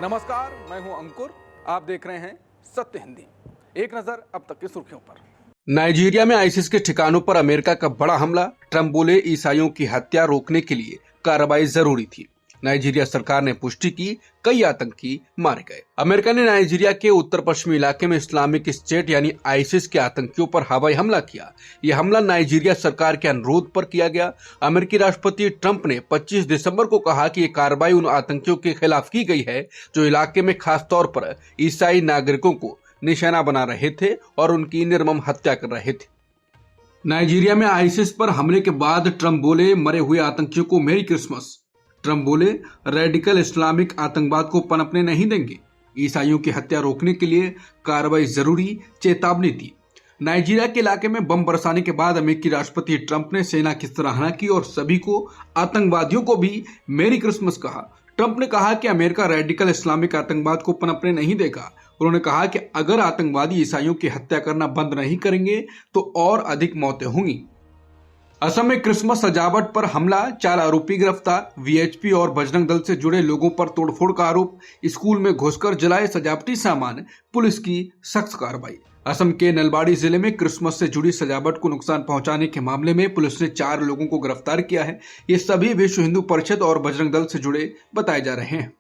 नमस्कार, मैं हूं अंकुर। आप देख रहे हैं सत्य हिंदी। एक नजर अब तक की सुर्खियों पर। नाइजीरिया में आईसिस के ठिकानों पर अमेरिका का बड़ा हमला। ट्रंप बोले ईसाइयों की हत्या रोकने के लिए कार्रवाई जरूरी थी। नाइजीरिया सरकार ने पुष्टि की, कई आतंकी मारे गए। अमेरिका ने नाइजीरिया के उत्तर पश्चिमी इलाके में इस्लामिक स्टेट यानी आईसिस के आतंकियों पर हवाई हमला किया। यह हमला नाइजीरिया सरकार के अनुरोध पर किया गया। अमेरिकी राष्ट्रपति ट्रंप ने 25 दिसंबर को कहा कि यह कार्रवाई उन आतंकियों के खिलाफ की गई है जो इलाके में खास तौर पर ईसाई नागरिकों को निशाना बना रहे थे और उनकी निर्मम हत्या कर रहे थे। नाइजीरिया में आईसिस पर हमले के बाद ट्रंप बोले, मरे हुए आतंकियों को मेरी क्रिसमस। ट्रंप बोले, रेडिकल इस्लामिक आतंकवाद को पनपने नहीं देंगे। ईसाइयों की हत्या रोकने के लिए कार्रवाई जरूरी, चेतावनी दी। नाइजीरिया के इलाके में बम बरसाने के बाद अमेरिकी राष्ट्रपति ट्रंप ने सेना की सराहना की और सभी को, आतंकवादियों को भी मेरी क्रिसमस कहा। ट्रंप ने कहा कि अमेरिका रेडिकल इस्लामिक आतंकवाद को पनपने नहीं देगा। उन्होंने कहा कि अगर आतंकवादी ईसाइयों की हत्या करना बंद नहीं करेंगे तो और अधिक मौतें होंगी। असम में क्रिसमस सजावट पर हमला, 4 आरोपी गिरफ्तार। वीएचपी और बजरंग दल से जुड़े लोगों पर तोड़फोड़ का आरोप। स्कूल में घुसकर जलाए सजावटी सामान, पुलिस की सख्त कार्रवाई। असम के नलबाड़ी जिले में क्रिसमस से जुड़ी सजावट को नुकसान पहुंचाने के मामले में पुलिस ने 4 लोगों को गिरफ्तार किया है। ये सभी विश्व हिंदू परिषद और बजरंग दल से जुड़े बताए जा रहे हैं।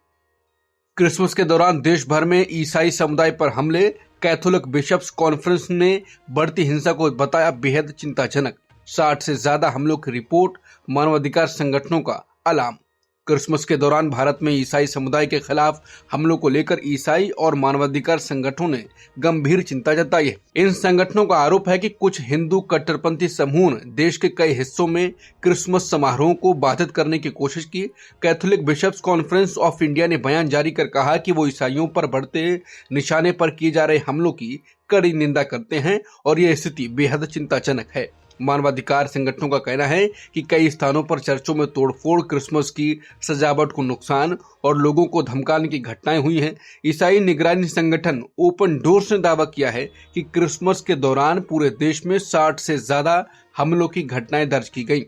क्रिसमस के दौरान देश भर में ईसाई समुदाय पर हमले। कैथोलिक बिशप्स कॉन्फ्रेंस ने बढ़ती हिंसा को बताया बेहद चिंताजनक। 60 से ज्यादा हमलों की रिपोर्ट, मानवाधिकार संगठनों का अलार्म। क्रिसमस के दौरान भारत में ईसाई समुदाय के खिलाफ हमलों को लेकर ईसाई और मानवाधिकार संगठनों ने गंभीर चिंता जताई है। इन संगठनों का आरोप है कि कुछ हिंदू कट्टरपंथी समूह ने देश के कई हिस्सों में क्रिसमस समारोह को बाधित करने की कोशिश की। Catholic Bishops Conference of India ने बयान जारी कर कहा कि वो ईसाइयों पर बढ़ते निशाने पर किए जा रहे हमलों की कड़ी निंदा करते हैं और यह स्थिति बेहद चिंताजनक है। मानवाधिकार संगठनों का कहना है कि कई स्थानों पर चर्चों में तोड़फोड़, क्रिसमस की सजावट को नुकसान और लोगों को धमकाने की घटनाएं हुई हैं। ईसाई निगरानी संगठन ओपन डोर्स ने दावा किया है कि क्रिसमस के दौरान पूरे देश में 60 से ज्यादा हमलों की घटनाएं दर्ज की गई।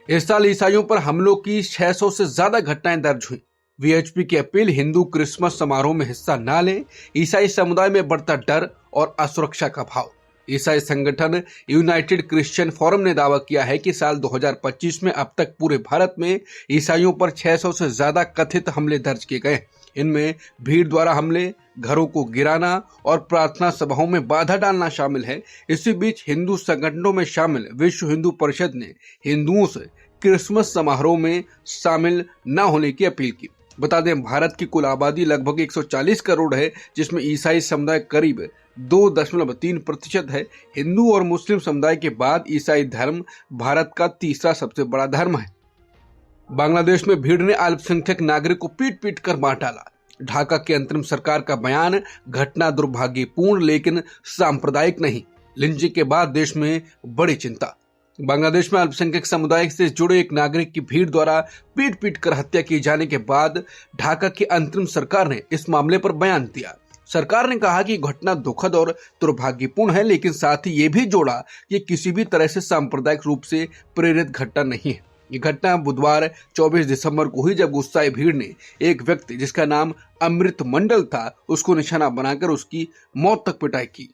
इस साल ईसाइयों पर हमलों की 600 से ज्यादा घटनाएं दर्ज हुई। वीएचपी की अपील, हिंदू क्रिसमस समारोह में हिस्सा न लें। ईसाई समुदाय में बढ़ता डर और असुरक्षा का भाव। ईसाई संगठन यूनाइटेड क्रिश्चियन फोरम ने दावा किया है कि साल 2025 में अब तक पूरे भारत में ईसाइयों पर 600 से ज्यादा कथित हमले दर्ज किए गए। इनमें भीड़ द्वारा हमले, घरों को गिराना और प्रार्थना सभाओं में बाधा डालना शामिल है। इसी बीच हिंदू संगठनों में शामिल विश्व हिंदू परिषद ने हिंदुओं से क्रिसमस समारोह में शामिल न होने की अपील की। बता दें, भारत की कुल आबादी लगभग 140 करोड़ है, जिसमें ईसाई समुदाय करीब 2.3% है। हिंदू और मुस्लिम समुदाय के बाद ईसाई धर्म भारत का तीसरा सबसे बड़ा धर्म है। बांग्लादेश में भीड़ ने अल्पसंख्यक नागरिक को पीट पीट कर मार डाला। ढाका की अंतरिम सरकार का बयान, घटना दुर्भाग्यपूर्ण लेकिन सांप्रदायिक नहीं। लिंचिंग के बाद देश में बड़ी चिंता। बांग्लादेश में अल्पसंख्यक समुदाय से जुड़े एक नागरिक की भीड़ द्वारा पीट पीट कर हत्या किए जाने के बाद ढाका की अंतरिम सरकार ने इस मामले पर बयान दिया। सरकार ने कहा कि घटना दुखद और दुर्भाग्यपूर्ण है, लेकिन साथ ही ये भी जोड़ा कि किसी भी तरह से सांप्रदायिक रूप से प्रेरित घटना नहीं है। ये घटना बुधवार 24 दिसंबर को हुई, जब गुस्साए भीड़ ने एक व्यक्ति जिसका नाम अमृत मंडल था उसको निशाना बनाकर उसकी मौत तक पिटाई की।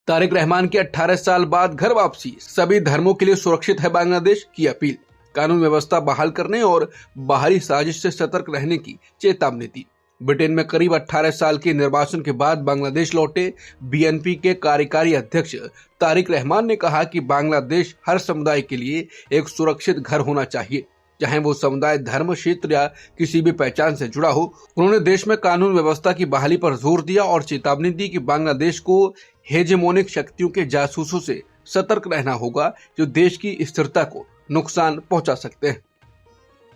तारिक रहमान की 18 साल बाद घर वापसी, सभी धर्मों के लिए सुरक्षित है बांग्लादेश की अपील। कानून व्यवस्था बहाल करने और बाहरी साजिश से सतर्क रहने की चेतावनी दी। ब्रिटेन में करीब 18 साल के निर्वासन के बाद बांग्लादेश लौटे बीएनपी के कार्यकारी अध्यक्ष तारिक रहमान ने कहा कि बांग्लादेश हर समुदाय के लिए एक सुरक्षित घर होना चाहिए, चाहे वो समुदाय, धर्म, क्षेत्र या किसी भी पहचान से जुड़ा हो। उन्होंने देश में कानून व्यवस्था की बहाली पर जोर दिया और चेतावनी दी कि बांग्लादेश को हेजेमोनिक शक्तियों के जासूसों से सतर्क रहना होगा जो देश की स्थिरता को नुकसान पहुंचा सकते हैं।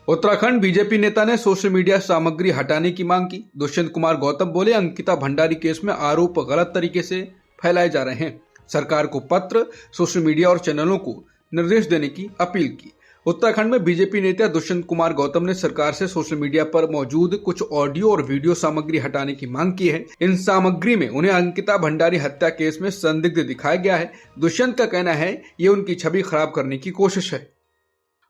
उत्तराखंड बीजेपी नेता ने सोशल मीडिया सामग्री हटाने की मांग की। दुष्यंत कुमार गौतम बोले, अंकिता भंडारी केस में आरोप गलत तरीके से फैलाए जा रहे हैं। सरकार को पत्र, सोशल मीडिया और चैनलों को निर्देश देने की अपील की। उत्तराखंड में बीजेपी नेता दुष्यंत कुमार गौतम ने सरकार से सोशल मीडिया पर मौजूद कुछ ऑडियो और वीडियो सामग्री हटाने की मांग की है। इन सामग्री में उन्हें अंकिता भंडारी हत्या केस में संदिग्ध दिखाया गया है। दुष्यंत का कहना है ये उनकी छवि खराब करने की कोशिश है।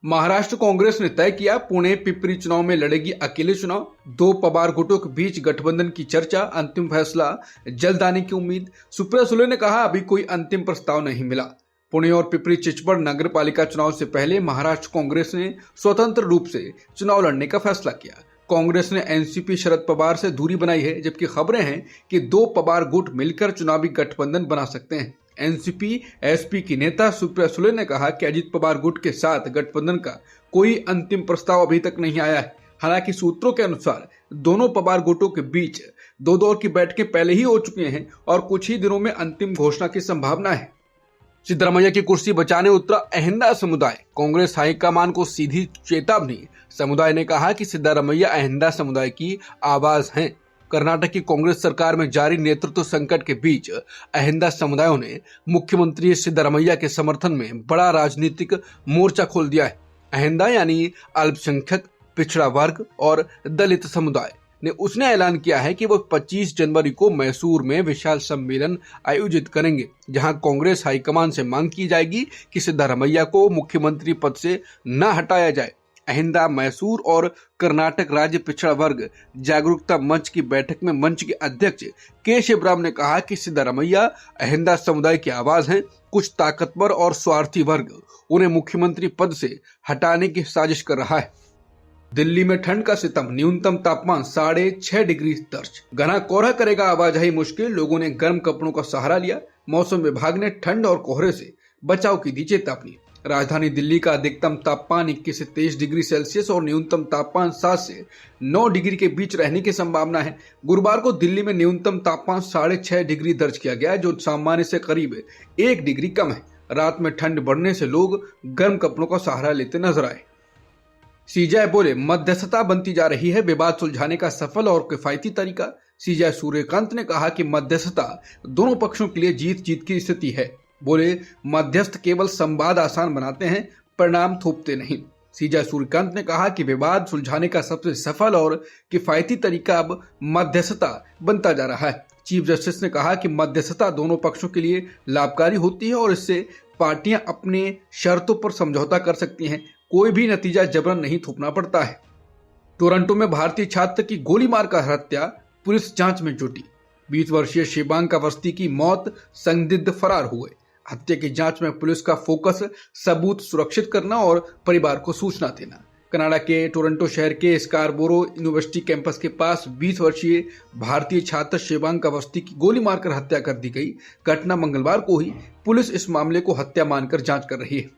महाराष्ट्र कांग्रेस ने तय किया, पुणे पिपरी चुनाव में लड़ेगी अकेले चुनाव। दो पवार गुटों के बीच गठबंधन की चर्चा, अंतिम फैसला जल्द आने की उम्मीद। सुप्रिया सुले ने कहा, अभी कोई अंतिम प्रस्ताव नहीं मिला। पुणे और पिपरी चिचबड़ नगर पालिका चुनाव से पहले महाराष्ट्र कांग्रेस ने स्वतंत्र रूप से चुनाव लड़ने का फैसला किया। कांग्रेस ने एनसीपी शरद पवार से दूरी बनाई है, जबकि खबरें हैं कि दो पवार गुट मिलकर चुनावी गठबंधन बना सकते हैं। एनसीपी एसपी की नेता सुप्रिया सुले ने कहा कि अजित पवार गुट के साथ गठबंधन का कोई अंतिम प्रस्ताव अभी तक नहीं आया है। हालांकि सूत्रों के अनुसार दोनों पवार गुटों के बीच दो दौर की बैठकें पहले ही हो चुकी हैं और कुछ ही दिनों में अंतिम घोषणा की संभावना है। सिद्धरमैया की कुर्सी बचाने उतरा अहिंदा समुदाय, कांग्रेस हाईकमान को सीधी चेतावनी। समुदाय ने कहा कि सिद्धरमैया अहिंदा समुदाय की आवाज हैं। कर्नाटक की कांग्रेस सरकार में जारी नेतृत्व संकट के बीच अहिंदा समुदायों ने मुख्यमंत्री सिद्धरमैया के समर्थन में बड़ा राजनीतिक मोर्चा खोल दिया है। अहिंदा यानी अल्पसंख्यक, पिछड़ा वर्ग और दलित समुदाय ने उसने ऐलान किया है कि वो 25 जनवरी को मैसूर में विशाल सम्मेलन आयोजित करेंगे, जहां कांग्रेस हाईकमान से मांग की जाएगी कि सिद्धरमैया को मुख्यमंत्री पद से न हटाया जाए। अहिंदा मैसूर और कर्नाटक राज्य पिछड़ा वर्ग जागरूकता मंच की बैठक में मंच के अध्यक्ष के शिवराम ने कहा कि सिद्धरमैया अहिंदा समुदाय की आवाज हैं। कुछ ताकतवर और स्वार्थी वर्ग उन्हें मुख्यमंत्री पद से हटाने की साजिश कर रहा है। दिल्ली में ठंड का सितम, न्यूनतम तापमान 6.5 डिग्री दर्ज। घना कोहरा करेगा आवाजाही मुश्किल, लोगों ने गर्म कपड़ों का सहारा लिया। मौसम विभाग ने ठंड और कोहरे से बचाव की दी चेतावनी। राजधानी दिल्ली का अधिकतम तापमान 21 से 23 डिग्री सेल्सियस और न्यूनतम तापमान 7 से 9 डिग्री के बीच रहने की संभावना है। गुरुवार को दिल्ली में न्यूनतम तापमान 6.5 डिग्री दर्ज किया गया, जो सामान्य से करीब 1 डिग्री कम है। रात में ठंड बढ़ने से लोग गर्म कपड़ों का सहारा लेते नजर आए। सीजेआई बोले, मध्यस्थता बनती जा रही है विवाद सुलझाने का सफल और किफायती तरीका। सीजेआई सूर्यकांत ने कहा कि मध्यस्थता दोनों पक्षों के लिए जीत जीत की स्थिति है। बोले, मध्यस्थ केवल संवाद आसान बनाते हैं, परिणाम थोपते नहीं। सीजेआई सूर्यकांत ने कहा कि विवाद सुलझाने का सबसे सफल और किफायती तरीका अब मध्यस्थता बनता जा रहा है। चीफ जस्टिस ने कहा कि मध्यस्थता दोनों पक्षों के लिए लाभकारी होती है और इससे पार्टियां अपने शर्तों पर समझौता कर सकती हैं। कोई भी नतीजा जबरन नहीं थोपना पड़ता है। टोरंटो में भारतीय छात्र की गोली मारकर हत्या, पुलिस जांच में जुटी। 20 वर्षीय शिवांक अवस्थी की मौत, संदिग्ध फरार हुए। हत्या की जांच में पुलिस का फोकस सबूत सुरक्षित करना और परिवार को सूचना देना। कनाडा के टोरंटो शहर के स्कारबोरो यूनिवर्सिटी कैंपस के पास 20 वर्षीय भारतीय छात्र शिवांक अवस्थी की गोली मारकर हत्या कर दी गई। घटना मंगलवार को हुई। पुलिस इस मामले को हत्या मानकर जांच कर रही है।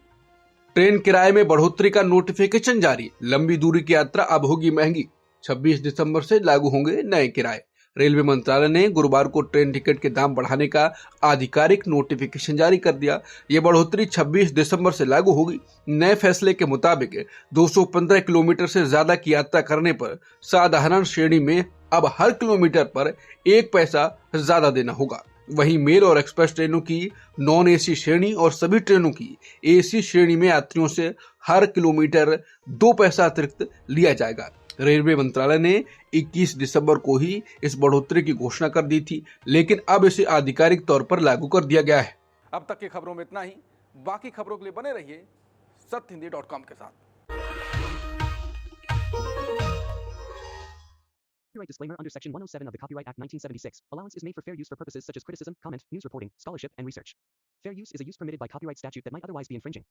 ट्रेन किराए में बढ़ोतरी का नोटिफिकेशन जारी, लंबी दूरी की यात्रा अब होगी महंगी। 26 दिसंबर से लागू होंगे नए किराए। रेलवे मंत्रालय ने गुरुवार को ट्रेन टिकट के दाम बढ़ाने का आधिकारिक नोटिफिकेशन जारी कर दिया। ये बढ़ोतरी 26 दिसंबर से लागू होगी। नए फैसले के मुताबिक 215 किलोमीटर से ज्यादा की यात्रा करने पर साधारण श्रेणी में अब हर किलोमीटर पर 1 पैसा ज्यादा देना होगा। वहीं मेल और एक्सप्रेस ट्रेनों की नॉन एसी श्रेणी और सभी ट्रेनों की एसी श्रेणी में यात्रियों से हर किलोमीटर 2 पैसा अतिरिक्त लिया जाएगा। रेलवे मंत्रालय ने 21 दिसंबर को ही इस बढ़ोतरी की घोषणा कर दी थी, लेकिन अब इसे आधिकारिक तौर पर लागू कर दिया गया है। अब तक की खबरों में इतना ही। बाकी खबरों के लिए बने रहिए सत्यहिंदी.com के साथ। Copyright disclaimer under Section 107 of the Copyright Act 1976. Allowance is made for fair use for purposes such as criticism, comment, news reporting, scholarship, and research. Fair use is a use permitted by copyright statute that might otherwise be infringing.